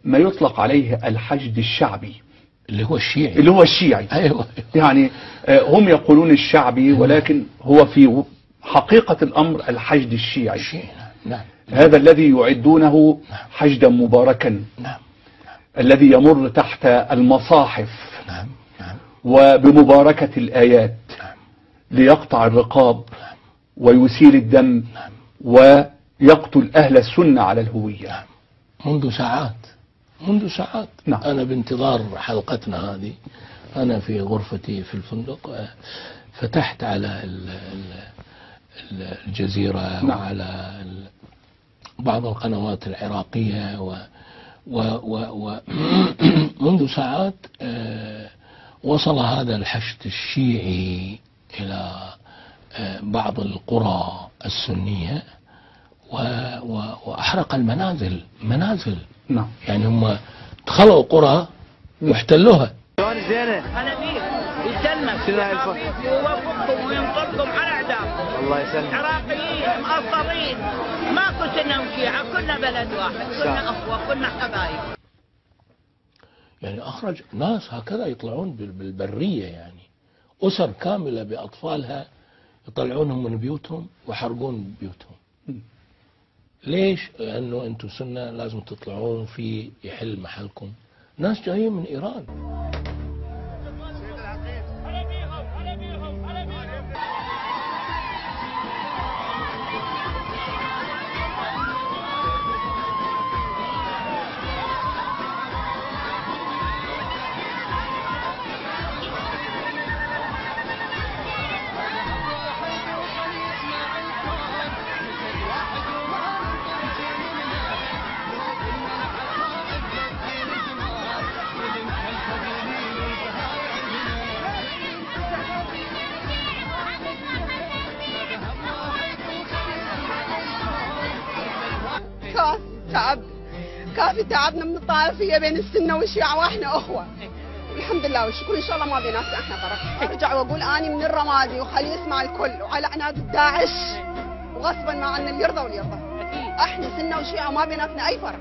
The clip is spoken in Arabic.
ما يطلق عليه الحشد الشعبي اللي هو الشيعي. أيوة. يعني هم يقولون الشعبي، ولكن هو في حقيقة الأمر الحشد الشيعي. نعم. هذا الذي يعدونه حشدا مباركا. نعم. الذي يمر تحت المصاحف. نعم. نعم. وبمباركة الآيات. نعم. ليقطع الرقاب ويسيل الدم ويقتل أهل السنة على الهوية. منذ ساعات. نعم. أنا بانتظار حلقتنا هذه، أنا في غرفتي في الفندق فتحت على الجزيرة. نعم. وعلى بعض القنوات العراقية ومنذ ساعات وصل هذا الحشد الشيعي إلى بعض القرى السنية وأحرق المنازل. نعم. يعني هم دخلوا قرى واحتلوها. أنا بيك يسلمك ويوفقكم وينصركم على أعدائكم. الله يسلمك. عراقيين مقصرين، ماكو سنة وشيعة، كنا بلد واحد، كنا أخوة، كنا حبايب. يعني أخرج ناس هكذا يطلعون بالبرية، يعني أسر كاملة بأطفالها يطلعونهم من بيوتهم ويحرقون بيوتهم. ليش؟ لأنه أنتم سنة لازم تطلعون في يحل محلكم ناس جايين من إيران. كافي تعبنا من الطائفية بين السنة والشيعة، واحنا اخوة الحمد لله والشكر. ان شاء الله ما بيناس احنا طرف. ارجع واقول اني من الرمادي وخلي يسمع الكل، وعلى عناد داعش وغصبا ما عنا اللي يرضى واللي يرضى. احنا سنة وشيعة وما بيناتنا اي فرق.